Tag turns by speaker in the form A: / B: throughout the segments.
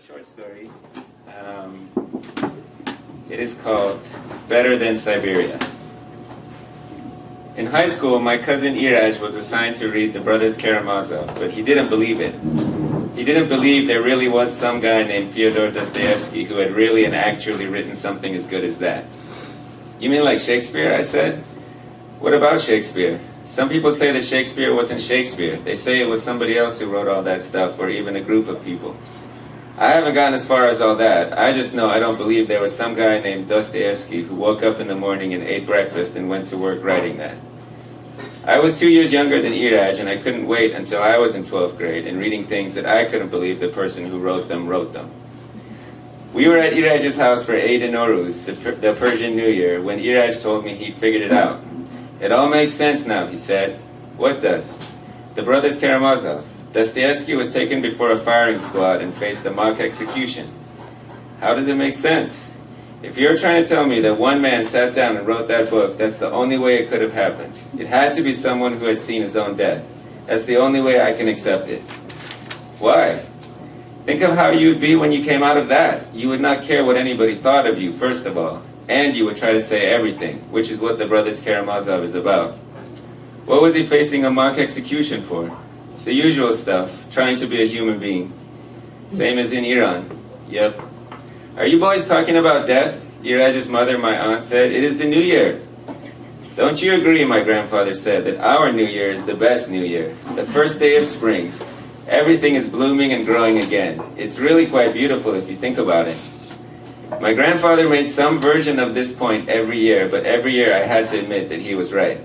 A: short story. It is called Better Than Siberia. In high school, my cousin Iraj was assigned to read The Brothers Karamazov, but he didn't believe it. He didn't believe there really was some guy named Fyodor Dostoevsky who had really and actually written something as good as that. You mean like Shakespeare, I said? What about Shakespeare? Some people say that Shakespeare wasn't Shakespeare. They say it was somebody else who wrote all that stuff, or even a group of people. I haven't gotten as far as all that. I just know I don't believe there was some guy named Dostoevsky who woke up in the morning and ate breakfast and went to work writing that. I was 2 years younger than Iraj, and I couldn't wait until I was in 12th grade and reading things that I couldn't believe the person who wrote them wrote them. We were at Iraj's house for Eid al-Nowruz, the Persian New Year, when Iraj told me he'd figured it out. It all makes sense now, he said. What does? The Brothers Karamazov. Dostoevsky was taken before a firing squad and faced a mock execution. How does it make sense? If you're trying to tell me that one man sat down and wrote that book, that's the only way it could have happened. It had to be someone who had seen his own death. That's the only way I can accept it. Why? Think of how you'd be when you came out of that. You would not care what anybody thought of you, first of all. And you would try to say everything, which is what the Brothers Karamazov is about. What was he facing a mock execution for? The usual stuff, trying to be a human being. Same as in Iran. Yep. Are you boys talking about death? Iraj's mother, my aunt, said. It is the New Year. Don't you agree, my grandfather said, that our New Year is the best New Year, the first day of spring. Everything is blooming and growing again. It's really quite beautiful if you think about it. My grandfather made some version of this point every year, but every year I had to admit that he was right.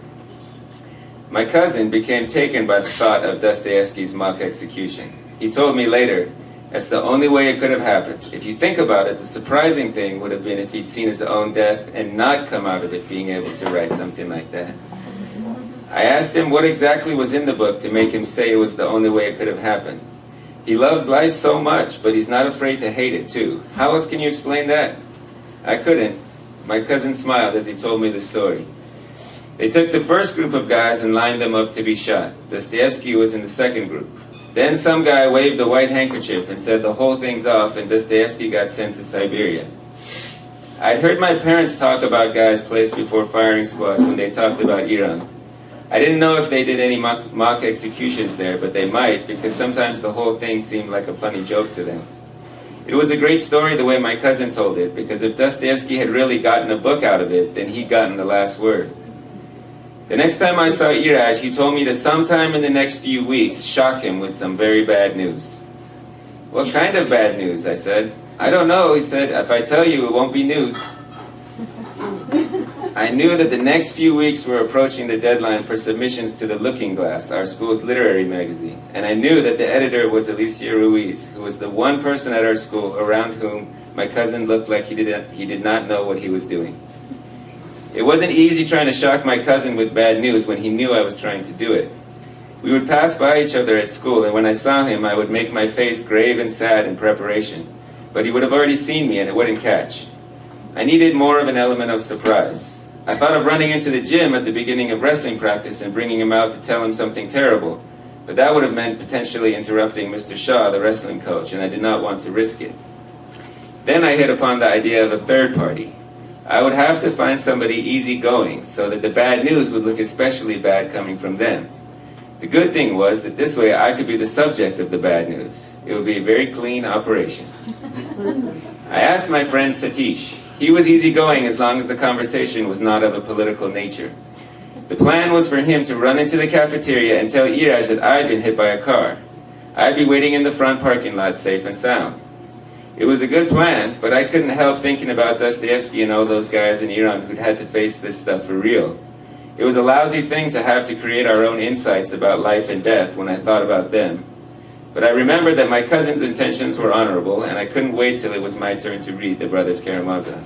A: My cousin became taken by the thought of Dostoevsky's mock execution. He told me later, that's the only way it could have happened. If you think about it, the surprising thing would have been if he'd seen his own death and not come out of it being able to write something like that. I asked him what exactly was in the book to make him say it was the only way it could have happened. He loves life so much, but he's not afraid to hate it too. How else can you explain that? I couldn't. My cousin smiled as he told me the story. They took the first group of guys and lined them up to be shot. Dostoevsky was in the second group. Then some guy waved a white handkerchief and said the whole thing's off, and Dostoevsky got sent to Siberia. I'd heard my parents talk about guys placed before firing squads when they talked about Iran. I didn't know if they did any mock executions there, but they might, because sometimes the whole thing seemed like a funny joke to them. It was a great story the way my cousin told it, because if Dostoevsky had really gotten a book out of it, then he'd gotten the last word. The next time I saw Iraj, he told me to sometime in the next few weeks shock him with some very bad news. What kind of bad news? I said. I don't know, he said. If I tell you, it won't be news. I knew that the next few weeks were approaching the deadline for submissions to The Looking Glass, our school's literary magazine, and I knew that the editor was Alicia Ruiz, who was the one person at our school around whom my cousin looked like he did not know what he was doing. It wasn't easy trying to shock my cousin with bad news when he knew I was trying to do it. We would pass by each other at school, and when I saw him, I would make my face grave and sad in preparation, but he would have already seen me and it wouldn't catch. I needed more of an element of surprise. I thought of running into the gym at the beginning of wrestling practice and bringing him out to tell him something terrible, but that would have meant potentially interrupting Mr. Shaw, the wrestling coach, and I did not want to risk it. Then I hit upon the idea of a third party. I would have to find somebody easygoing so that the bad news would look especially bad coming from them. The good thing was that this way I could be the subject of the bad news. It would be a very clean operation. I asked my friend Satish. He was easygoing as long as the conversation was not of a political nature. The plan was for him to run into the cafeteria and tell Iraj that I'd been hit by a car. I'd be waiting in the front parking lot safe and sound. It was a good plan, but I couldn't help thinking about Dostoevsky and all those guys in Iran who'd had to face this stuff for real. It was a lousy thing to have to create our own insights about life and death when I thought about them. But I remembered that my cousin's intentions were honorable, and I couldn't wait till it was my turn to read The Brothers Karamazov.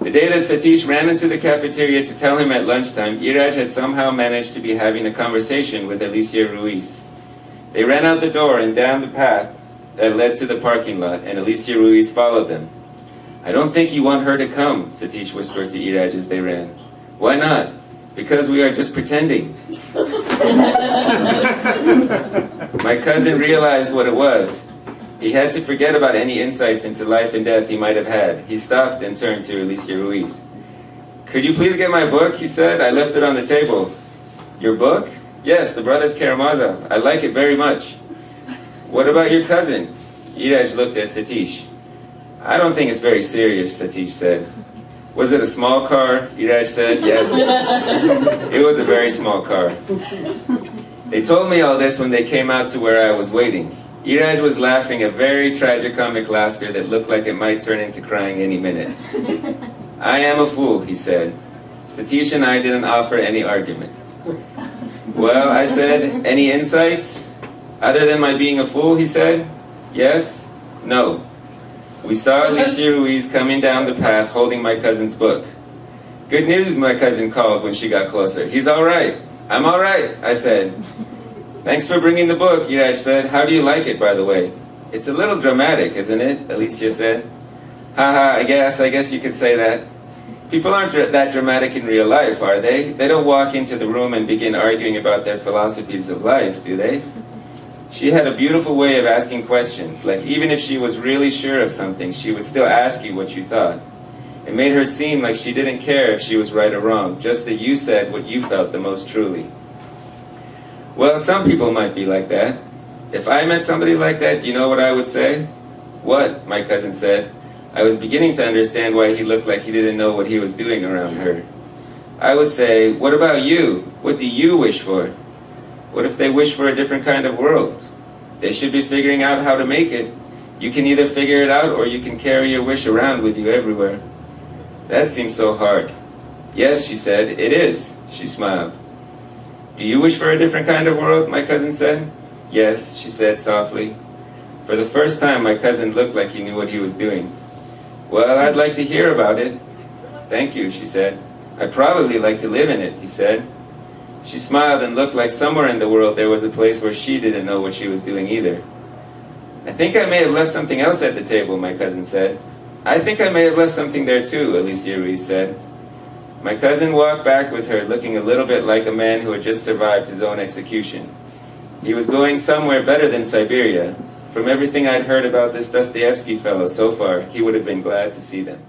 A: The day that Satish ran into the cafeteria to tell him at lunchtime, Iraj had somehow managed to be having a conversation with Alicia Ruiz. They ran out the door and down the path that led to the parking lot, and Alicia Ruiz followed them. I don't think you want her to come, Satish whispered to Iraj as they ran. Why not? Because we are just pretending. My cousin realized what it was. He had to forget about any insights into life and death he might have had. He stopped and turned to Alicia Ruiz. "Could you please get my book?" he said. I left it on the table. "Your book?" "Yes, the Brothers Karamazov. I like it very much." "What about your cousin?" Iraj looked at Satish. "I don't think it's very serious," Satish said. "Was it a small car?" Iraj said. "Yes." It was a very small car. They told me all this when they came out to where I was waiting. Iraj was laughing a very tragicomic laughter that looked like it might turn into crying any minute. "I am a fool," he said. Satish and I didn't offer any argument. "Well," I said, "any insights? Other than my being a fool," he said. "Yes? No." We saw Alicia Ruiz coming down the path holding my cousin's book. "Good news," my cousin called when she got closer. "He's all right." "I'm all right," I said. "Thanks for bringing the book," Iraj said. "How do you like it, by the way?" "It's a little dramatic, isn't it?" Alicia said. "Haha, I guess you could say that. People aren't that dramatic in real life, are they? They don't walk into the room and begin arguing about their philosophies of life, do they?" She had a beautiful way of asking questions, like even if she was really sure of something, she would still ask you what you thought. It made her seem like she didn't care if she was right or wrong, just that you said what you felt the most truly. Well, some people might be like that. If I met somebody like that, do you know what I would say? "What?" my cousin said. I was beginning to understand why he looked like he didn't know what he was doing around her. I would say, "What about you? What do you wish for?" What if they wish for a different kind of world? They should be figuring out how to make it. You can either figure it out or you can carry your wish around with you everywhere. That seems so hard. "Yes," she said, "it is." She smiled. "Do you wish for a different kind of world?" my cousin said. "Yes," she said softly. For the first time, my cousin looked like he knew what he was doing. "Well, I'd like to hear about it." "Thank you," she said. "I'd probably like to live in it," he said. She smiled and looked like somewhere in the world there was a place where she didn't know what she was doing either. "I think I may have left something else at the table," my cousin said. "I think I may have left something there too," Alicia Ruiz said. My cousin walked back with her, looking a little bit like a man who had just survived his own execution. He was going somewhere better than Siberia. From everything I'd heard about this Dostoevsky fellow so far, he would have been glad to see them.